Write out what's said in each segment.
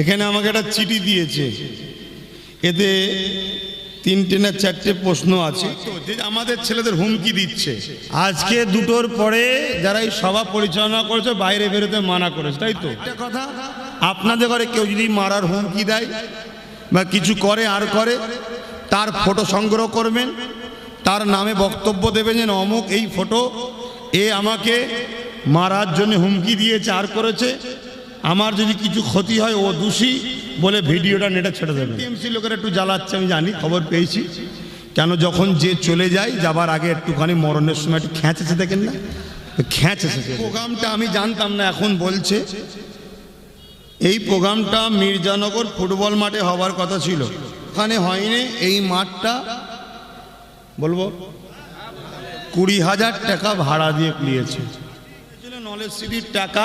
এখানে আমাকে একটা চিঠি দিয়েছে, এতে 3টে না 4টে প্রশ্ন আছে। যে আমাদের ছেলেদের হুমকি দিচ্ছে, আজকে 2টোর পরে যারা এই সভা পরিচালনা করেছে বাইরে বেরোতে মানা করেছে, তাই তো? একটা কথা, আপনাদের ঘরে কেউ যদি মারার হুমকি দেয় বা কিছু করে আর করে, তার ফটো সংগ্রহ করবেন, তার নামে বক্তব্য দেবেন যে অমুক এই ফটো, এ আমাকে মারার জন্য হুমকি দিয়েছে আর করেছে, আমার যদি কিছু ক্ষতি হয় ও দোষী বলে ভিডিওটা নেটে ছেড়ে দেবেন। টিএমসি লোকেরা একটু জ্বালাচ্ছে, আমি জানি, খবর পেয়েছি। কেন যখন যে চলে যায় যাবার আগে একটুখানি মরণের সময় একটু খেঁচেছে, দেখেন না, খেঁচেছে। প্রোগ্রামটা আমি জানতাম না, এখন বলছে এই প্রোগ্রামটা মির্জানগর ফুটবল মাঠে হওয়ার কথা ছিল, ওখানে হয়নি। এই মাঠটা বলবো 20,000 টাকা ভাড়া দিয়ে নিয়েছে। নলেজ সিটির টাকা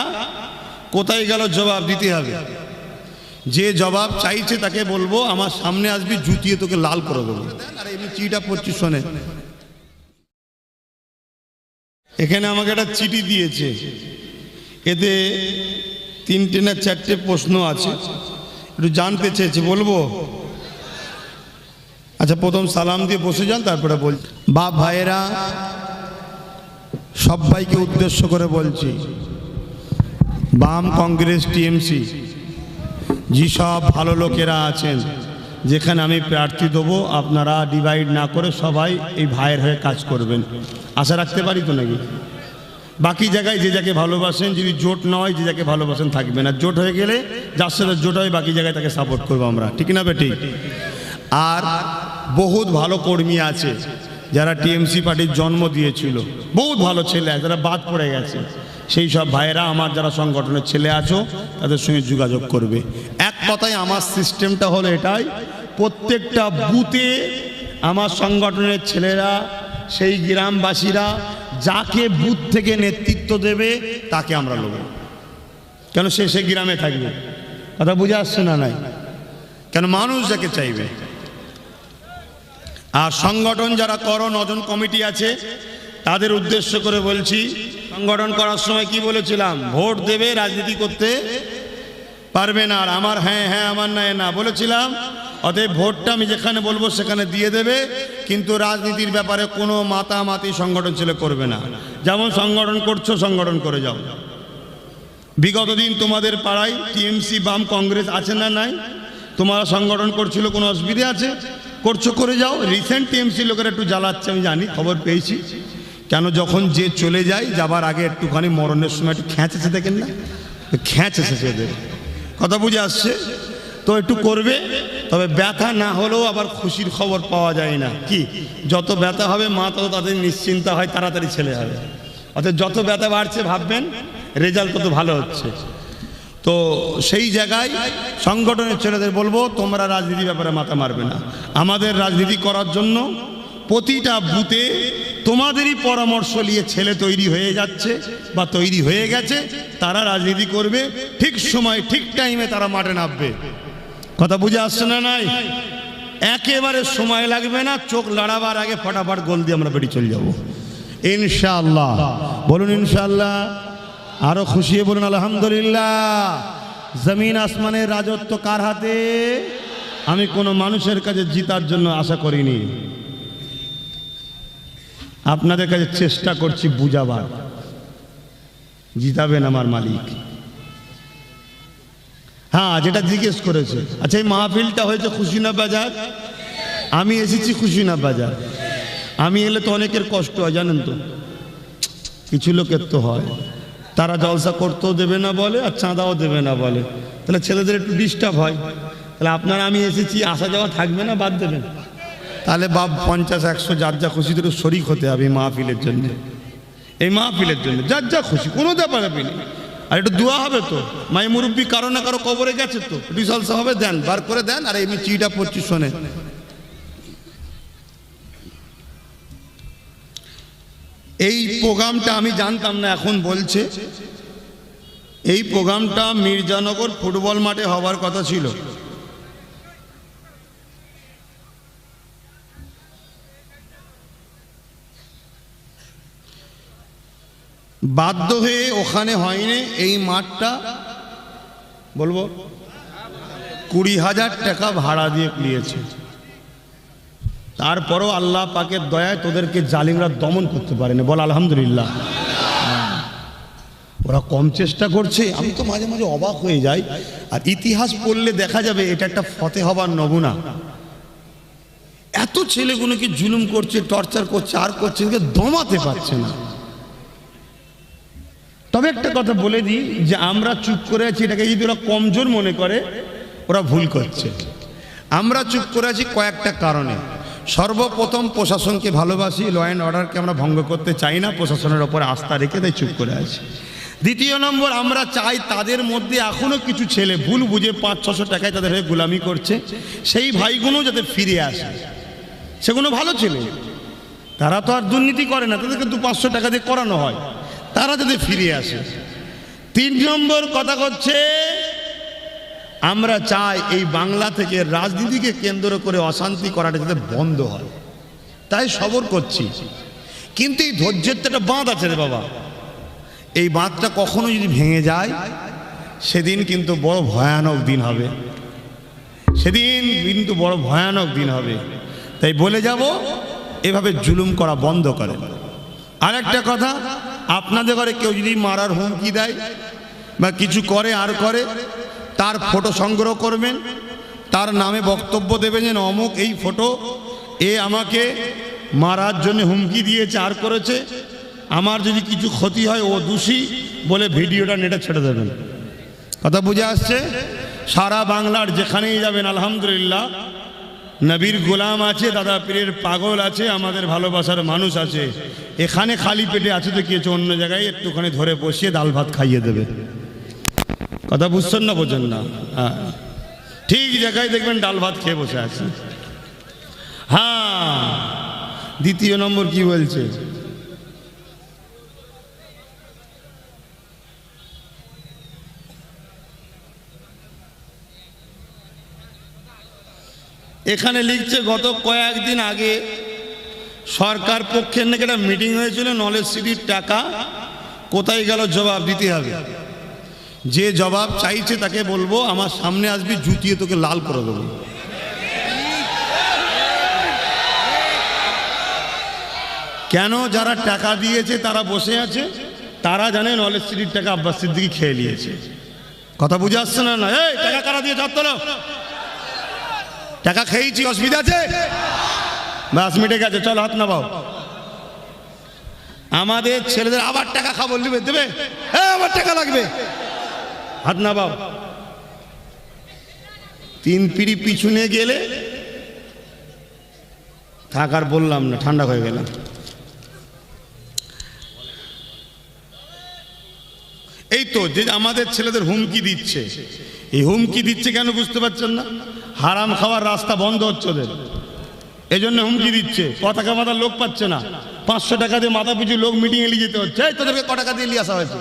কোথায় গেল জবাব দিতে হবে। যে জবাব চাইছে তাকে বলবো আমার সামনে আসবি, জুতিয়ে তোকে লাল করে দেবো। আর এমনি চিঠিটা পড়ছি, শোনে। এখানে আমাকে একটা চিঠি দিয়েছে, এতে 3টে না 4টে প্রশ্ন আছে, একটু জানতে চেয়েছে, বলবো? আচ্ছা, প্রথম সালাম দিয়ে বসে যান, তারপরে বলছি। বাপ ভাইয়েরা, সবাইকে উদ্দেশ্য করে বলছি, বাম, কংগ্রেস, টিএমসি যেসব ভালো লোকেরা আছেন, যেখানে আমি প্রার্থী দেবো, আপনারা ডিভাইড না করে সবাই এই ভাইয়ের হয়ে কাজ করবেন। আশা রাখতে পারি তো নাকি? বাকি জায়গায় যে যাকে ভালোবাসেন, যদি জোট না হয় যে যাকে ভালোবাসেন থাকবেন, আর জোট হয়ে গেলে যার সাথে জোট হয় বাকি জায়গায় তাকে সাপোর্ট করবো আমরা, ঠিক না বেটি? আর বহুত ভালো কর্মী আছে যারা টিএমসি পার্টির জন্ম দিয়েছিল, বহুত ভালো ছেলে যারা বাদ পড়ে গেছে, সেই সব ভাইয়েরা আমার যারা সংগঠনের ছেলে আছো তাদের সঙ্গে যোগাযোগ করবে। এক কথায় আমার সিস্টেমটা হলো এটাই, প্রত্যেকটা বুথে আমার সংগঠনের ছেলেরা, সেই গ্রামবাসীরা যাকে বুথ থেকে নেতৃত্ব দেবে তাকে আমরা নেব, কেন সে সেই গ্রামে থাকবে। কথা বুঝে আসছে না? নাই, কেন মানুষ যাকে চাইবে। আর সংগঠন যারা করো, 9 জন কমিটি আছে, তাদের উদ্দেশ্য করে বলছি, সংগঠন করার সময় কি বলেছিলাম? ভোট দেবে, রাজনীতি করতে পারবে না। আর আমার হ্যাঁ হ্যাঁ, আমার না না বলেছিলাম। অতএব ভোটটা আমি যেখানে বলবো সেখানে দিয়ে দেবে, কিন্তু রাজনীতির ব্যাপারে কোনো মাতামাতি সংগঠন ছেলে করবে না। যেমন সংগঠন করছো, সংগঠন করে যাও। বিগত দিন তোমাদের পাড়ায় টিএমসি, বাম, কংগ্রেস আছে না নাই? তোমরা সংগঠন করছিল, কোনো অসুবিধা আছে? করছো, করে যাও। রিসেন্ট টিএমসি লোকেরা একটু জ্বালাচ্ছে, আমি জানি, খবর পেয়েছি। কেন যখন যে চলে যায় যাবার আগে একটুখানি মরণের সময় একটু খেঁচেছে, দেখেন না, খেঁচেছে এদের। কথা বুঝে আসছে তো? একটু করবে, তবে ব্যথা না হলেও আবার খুশির খবর পাওয়া যায় না। কি, যত ব্যথা হবে মা তত তাদের নিশ্চিন্তা হয়, তাড়াতাড়ি ছেলে হবে। অর্থাৎ যত ব্যথা বাড়ছে ভাববেন রেজাল্ট তত ভালো হচ্ছে। তো সেই জায়গায় সংগঠনের ছেলেদের বলবো, তোমরা রাজনীতির ব্যাপারে মাথা মারবে না। আমাদের রাজনীতি করার জন্য প্রতিটা বুথে তোমাদেরই পরামর্শ নিয়ে ছেলে তৈরি হয়ে যাচ্ছে বা তৈরি হয়ে গেছে, তারা রাজনীতি করবে। ঠিক সময় ঠিক টাইমে তারা মাঠে নামবে। কথা বুঝে আসছে না? নাই, একেবারে সময় লাগবে না, চোখ লড়াবার আগে ফটাফট গোল দিয়ে আমরা বেরিয়ে চলে যাবো ইনশাআল্লাহ। বলুন ইনশাআল্লাহ, আরো খুশি বলুন আলহামদুলিল্লাহ। জমিন আসমানের রাজত্ব কার হাতে? আমি কোনো মানুষের কাছে জিতার জন্য আশা করিনি, আপনাদের কাছে চেষ্টা করছি বুঝাবার। জিতাবেন আমার মালিক। হ্যাঁ, যেটা জিজ্ঞেস করেছে, আচ্ছা এই মাহফিলটা হয়েছে খুশিনা বাজার, আমি এসেছি খুশিনা বাজার। আমি এলে তো অনেকের কষ্ট হয়, জানেন তো, কিছু লোকের তো হয়, তারা জলসা করতেও দেবে না বলে, আর চাঁদাও দেবে না বলে, তাহলে ছেলেদের একটু ডিস্টার্ব হয়। তাহলে আপনারা আমি এসেছি, আসা যাওয়া থাকবে না, বাদ দেবেন। তাহলে বাপ 50-100 যার যা খুশি তো শরিক হতে হবে এই মাহফিলের জন্য, এই মাহফিলের জন্য যার যা খুশি, কোনো ব্যাপারে নেই। আর একটু দোয়া হবে তো, মাই মুরব্বী কারো না কারো কবরে গেছে তো, রিসালসা হবে, দেন, বার করে দেন। আর এমনি চিঠিটা পড়ছি, শোনে। এই প্রোগ্রামটা আমি জানতাম না, এখন বলছে এই প্রোগ্রামটা মির্জানগর ফুটবল মাঠে হওয়ার কথা ছিল। বাধ্য হয়ে ওখানে হয়নি, এই মাঠটা বলবো 20,000 টাকা ভাড়া দিয়ে নিয়েছে। তারপরও আল্লাহ পাকের দয়ায় তোদেরকে জালিমরা দমন করতে পারেনি। বল আলহামদুলিল্লাহ। ওরা কম চেষ্টা করছে। আমি তো মাঝে মাঝে অবাক হয়ে যাই। আর ইতিহাস পড়লে দেখা যাবে এটা একটা ফতে হবার নমুনা। এত ছেলেগুলোকে জুলুম করছে, টর্চার করছে, আর করছে, দমাতে পারছে না। তবে একটা কথা বলে দিই যে আমরা চুপ করে আছি, এটাকে যদি ওরা কমজোর মনে করে ওরা ভুল করছে। আমরা চুপ করে আছি কয়েকটা কারণে। সর্বপ্রথম প্রশাসনকে ভালোবাসি, ল অ্যান্ড অর্ডারকে আমরা ভঙ্গ করতে চাই না, প্রশাসনের ওপরে আস্থা রেখে তাই চুপ করে আছি। দ্বিতীয় নম্বর, আমরা চাই তাদের মধ্যে এখনও কিছু ছেলে ভুল বুঝে 500-600 টাকায় তাদের হয়ে গোলামি করছে, সেই ভাইগুলো যাতে ফিরে আসে। সেগুলো ভালো ছেলে, তারা তো আর দুর্নীতি করে না, তাদেরকে 200-500 টাকা দিয়ে করানো হয়, তারা যাতে ফিরে আসে। 3 নম্বর কথা হচ্ছে আমরা চাই এই বাংলা থেকে রাজনীতিকে কেন্দ্র করে অশান্তি করাটা যাতে বন্ধ হয়, তাই সবর করছি। কিন্তু এই ধৈর্যের তো একটা বাঁধ আছে রে বাবা। এই বাঁধটা কখনো যদি ভেঙে যায় সেদিন কিন্তু বড় ভয়ানক দিন হবে, সেদিন কিন্তু বড় ভয়ানক দিন হবে। তাই বলে যাব এভাবে জুলুম করা বন্ধ করেন। আর একটা কথা, আপনাদের ঘরে কেউ যদি মারার হুমকি দেয় বা কিছু করে আর করে, তার ফটো সংগ্রহ করবেন, তার নামে বক্তব্য দেবেন যে অমুক এই ফটো, এ আমাকে মারার জন্য হুমকি দিয়েছে আর করেছে, আমার যদি কিছু ক্ষতি হয় ও দোষী বলে ভিডিওটা নেটে ছেড়ে দেবেন। কথা বুঝে আসছে? সারা বাংলার যেখানেই যাবেন আলহামদুলিল্লাহ নবীর গোলাম আছে, দাদা পীরের পাগল আছে, আমাদের ভালোবাসার মানুষ আছে। এখানে খালি পেটে আছে তো কি হচ্ছে, অন্য জায়গায় একটুখানি ধরে বসিয়ে ডাল ভাত খাইয়ে দেবে। কথা বুঝছেন না? বোঝেন না? হ্যাঁ, ঠিক জায়গায় দেখবেন ডাল ভাত খেয়ে বসে আছে। হ্যাঁ, দ্বিতীয় নম্বর কি বলছে, এখানে লিখছে গত কয়েকদিন আগে সরকার পক্ষের নাকি একটা মিটিং হয়েছিল, নলেজ সিটির টাকা কোথায় গেল জবাব দিতে হবে। যে জবাব চাইছে তাকে বলবো আমার সামনে আসবি, জুতিয়ে তোকে লাল করে দেবো। কেন? যারা টাকা দিয়েছে তারা বসে আছে, তারা জানে নলেজ সিটির টাকা আব্বাস সিদ্দিকী খেয়ে নিয়েছে। কথা বুঝে আসছে না? না, এই টাকা কারা দিয়ে হাত তোলো। টাকা খেয়েছি, অসুবিধা আছে? বাস মিটে গেছে, চল হাত নামাও। আমাদের ছেলেদের আবার টাকা খাবো দেবে দেবে, আবার টাকা লাগবে, হাত নামাও। 3 পিঁড়ি পিছনে গেলে থাকার বললাম না, ঠান্ডা হয়ে গেলাম। এই তো যে আমাদের ছেলেদের হুমকি দিচ্ছে, এই হুমকি দিচ্ছে কেন বুঝতে পারছেন না? হারাম খাওয়ার রাস্তা বন্ধ হচ্ছে ওদের, এই জন্য হুমকি দিচ্ছে। পতাকা মাথার লোক পাচ্ছে না, 500 টাকা দিয়ে মাথা পিছু লোক মিটিংয়ে নিয়ে যেতে হচ্ছে। তোদেরকে ক টাকা দিয়ে নিয়ে আসা হয়েছে,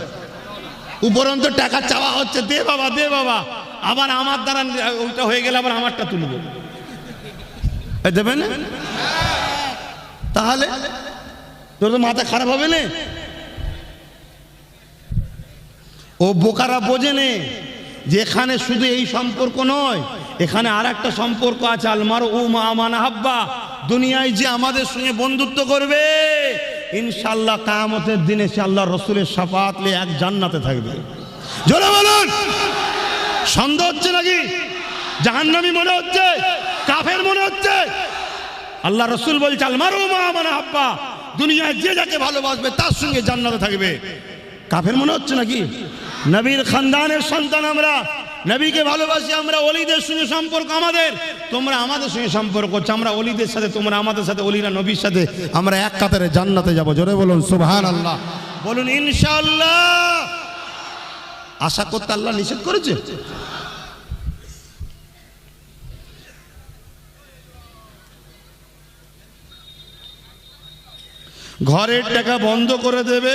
উপরন্ত টাকা চাওয়া হচ্ছে, দে বাবা দে বাবা। আবার আমার দ্বারা ওইটা হয়ে গেলে আবার আমারটা তুলবে, দেবে না? তাহলে তোর তো মাথা খারাপ হবে না। ও বোকারা বোঝে নে যে এখানে শুধু এই সম্পর্ক নয়, এখানে আর একটা সম্পর্ক আছে, আলমার ও মা হাব্বা। দুনিয়ায় যে আমাদের সঙ্গে বন্ধুত্ব করবে ইনশাআল্লাহ কিয়ামতের দিনে সে আল্লাহর রাসূলের শাফাআত নিয়ে এক জান্নাতে থাকবে। জোরে বলুন। সন্দেহ হচ্ছে নাকি? জাহান্নামী মনে হচ্ছে? কাফের মনে হচ্ছে? আল্লাহ রাসূল বলছে আলমার ও মা হাব্বা, দুনিয়ায় যে যাকে ভালোবাসবে তার সঙ্গে জান্নাতে থাকবে। কাফের মনে হচ্ছে নাকি? নবীর খানদানের সন্তান আমরা, নবীকে ভালোবাসি আমরা, ওলিদের সঙ্গে সম্পর্ক আমাদের, তোমরা আমাদের সঙ্গে সম্পর্ক হচ্ছে, আমরা ওলিদের সাথে, তোমরা আমাদের সাথে, ওলিরা নবীর সাথে, আমরা এক কাতারে জান্নাতে যাব। জোরে বলুন সুবহানাল্লাহ, বলুন ইনশাআল্লাহ। আশা করতে আল্লাহ নিষেধ করেছে? ঘরের টাকা বন্ধ করে দেবে,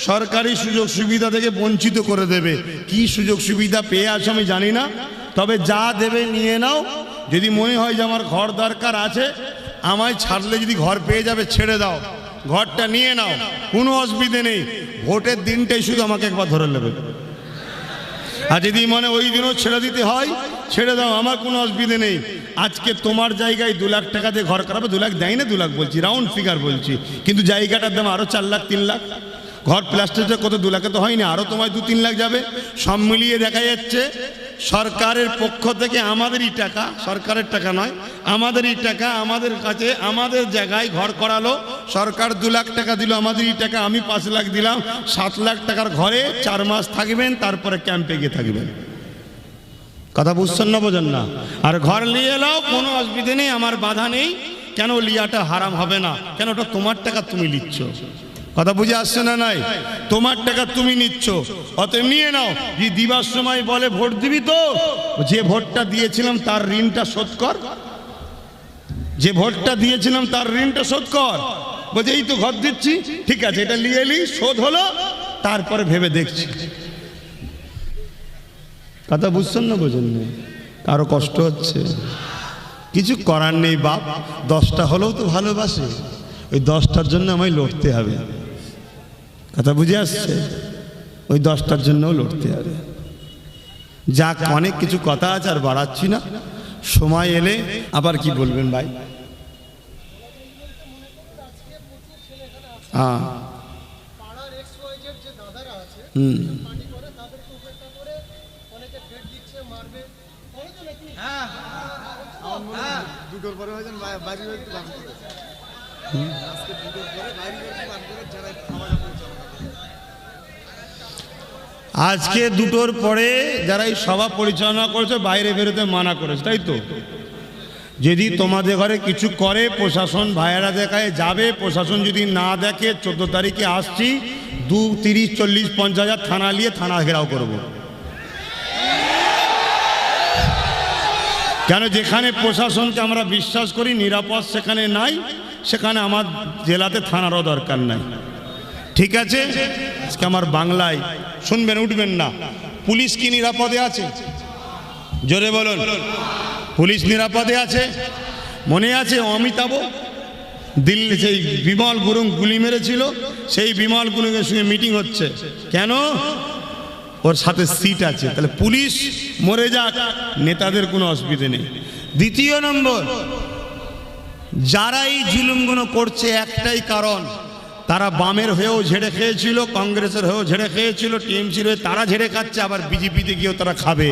সরকারি সুযোগ সুবিধা থেকে বঞ্চিত করে দেবে। কি সুযোগ সুবিধা পেয়ে আসো আমি জানি না, তবে যা দেবে নিয়ে নাও। যদি মনে হয় যে আমার ঘর দরকার আছে, আমায় ছাড়লে যদি ঘর পেয়ে যাবে ছেড়ে দাও, ঘরটা নিয়ে নাও, কোনো অসুবিধে নেই। ভোটের দিনটাই শুধু আমাকে একবার ধরে নেবে। আর যদি মনে ওই দিনও ছেড়ে দিতে হয় ছেড়ে দাও, আমার কোনো অসুবিধে নেই। আজকে তোমার জায়গায় 2 লাখ টাকা দিয়ে ঘর করাবে, 2 লাখ দেয় না, 2 লাখ বলছি, রাউন্ড ফিগার বলছি, কিন্তু জায়গাটার দাম আরও 4 লাখ 3 লাখ। ঘর প্লাস্টারটা কত 2 লাখে তো হয়নি, আরও তোমায় 2-3 লাখ যাবে। সব মিলিয়ে দেখা যাচ্ছে সরকারের পক্ষ থেকে আমাদেরই টাকা, সরকারের টাকা নয়, আমাদেরই টাকা আমাদের কাছে, আমাদের জায়গায় ঘর করালো। সরকার 2 লাখ টাকা দিল, আমাদেরই টাকা, আমি 5 লাখ দিলাম। 7 লাখ টাকার ঘরে 4 মাস থাকবেন, তারপরে ক্যাম্পে গিয়ে থাকবেন। কথা বুঝছেন না, বোঝেন না? আর ঘর নিয়ে এলাও, কোনো অসুবিধে নেই, আমার বাধা নেই। কেন লিয়াটা হারাম হবে না? কেন ওটা তোমার টাকা, তুমি নিচ্ছ। কথা বুঝে আসছে না? নাই, তোমার টাকা তুমি নিচ্ছ, অতএব নিয়ে নাও। যে দিবার সময় বলে ভোট দিবি তো, যে ভোটটা দিয়েছিলাম তার ঋণটা শোধ কর, যে ভোটটা দিয়েছিলাম তার ঋণটা শোধ কর। বলছে এই তো ঘর দিচ্ছি, ঠিক আছে, এটা নিয়ে এলি, শোধ হলো, তারপরে ভেবে দেখছি। কথা বুঝছেন না, বোঝেন না? কারো কষ্ট হচ্ছে, কিছু করার নেই বাপ। 10টা হলেও তো ভালোবাসে, ওই 10টার জন্য আমায় লড়তে হবে। কথা বুঝে আসছে? ওই 10টার জন্যও লড়তে হবে। যাক, অনেক কিছু কথা আছে, আর বাড়াচ্ছি না, সময় এলে আবার কি বলবেন ভাই? হ্যাঁ, দুটোর পরে হয়েছেন বাড়ি আজকে 2টোর পরে যারা এই সভা পরিচালনা করেছে বাইরে বেরোতে মানা করেছে, তাই তো? যদি তোমাদের ঘরে কিছু করে, প্রশাসন ভাইয়েরা দেখায় যাবে। প্রশাসন যদি না দেখে, 14 তারিখে আসছি, 2, 30, 40, 50 হাজার থানা নিয়ে থানা ঘেরাও করব। কেন? যেখানে প্রশাসনকে আমরা বিশ্বাস করি, নিরাপদ সেখানে নাই, সেখানে আমার জেলাতে থানারও দরকার নাই। ঠিক আছে? আজকে আমার বাংলায় শুনবেন, উঠবেন না। পুলিশ কি নিরাপদে আছে? জোরে বলুন, পুলিশ নিরাপদে আছে? মনে আছে অমিতাভ দিল্লি সেই বিমল গুরুং গুলি মেরেছিল, সেই বিমল গুরুংয়ের সঙ্গে মিটিং হচ্ছে, কেন? ওর সাথে সিট আছে। তাহলে পুলিশ মরে যাক, নেতাদের কোনো অসুবিধে নেই। দ্বিতীয় নম্বর, যারা এই জুলুমগুলো করছে একটাই কারণ, তারা বামের হয়েও ঝেড়ে খেয়েছিল, কংগ্রেসের হয়েও ঝেড়ে খেয়েছিল, টিএমসির হয়ে তারা ঝেড়ে খাচ্ছে, আবার বিজেপিতে গিয়েও তারা খাবে।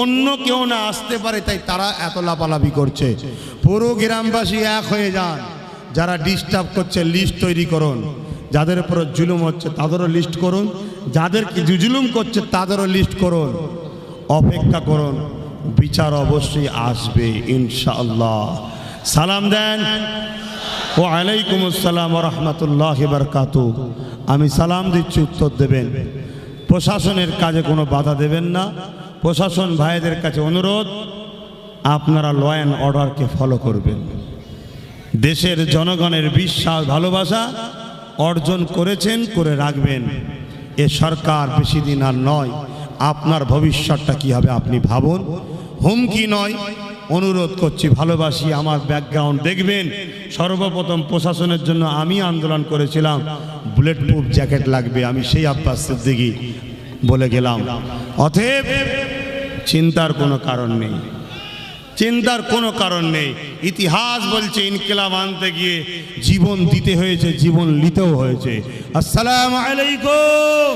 অন্য কেউ না আসতে পারে, তাই তারা এত লাফালাফি করছে। পুরো গ্রামবাসী এক হয়ে যান, যারা ডিস্টার্ব করছে লিস্ট তৈরি করুন, যাদের উপর জুলুম হচ্ছে তাদেরও লিস্ট করুন, যাদেরকে জুলুম করছে তাদেরও লিস্ট করুন। অপেক্ষা করুন, বিচার অবশ্যই আসবে ইনশাআল্লাহ। সালাম দেন। ওয়ালাইকুম আসসালাম ওয়া রাহমাতুল্লাহি ওয়া বারাকাতুহু। আমি সালাম দিচ্ছি, উত্তর দেবেন। প্রশাসনের কাজে কোনো বাধা দেবেন না। প্রশাসন ভাইদের কাছে অনুরোধ, আপনারা ল অ্যান্ড অর্ডারকে ফলো করবেন। দেশের জনগণের বিশ্বাস ভালোবাসা অর্জন করেছেন, করে রাখবেন। এ সরকার বেশি দিন আর নয়। আপনার ভবিষ্যৎটা কি হবে আপনি ভাবুন। হুমকি নয়, অনুরোধ করছি, ভালোবাসি। আমার ব্যাকগ্রাউন্ড দেখবেন। সর্বপ্রথম প্রশাসনের জন্য আমি আন্দোলন করেছিলাম, বুলেট প্রুফ জ্যাকেট লাগবে, আমি সেই আব্বাস সিদ্দিকী বলে গেলাম। অতএব চিন্তার কোনো কারণ নেই, চিন্তার কোনো কারণ নেই। ইতিহাস বলছে ইনকিলাব আনতে গিয়ে জীবন দিতে হয়েছে, জীবন নিতেও হয়েছে। আসসালামু আলাইকুম।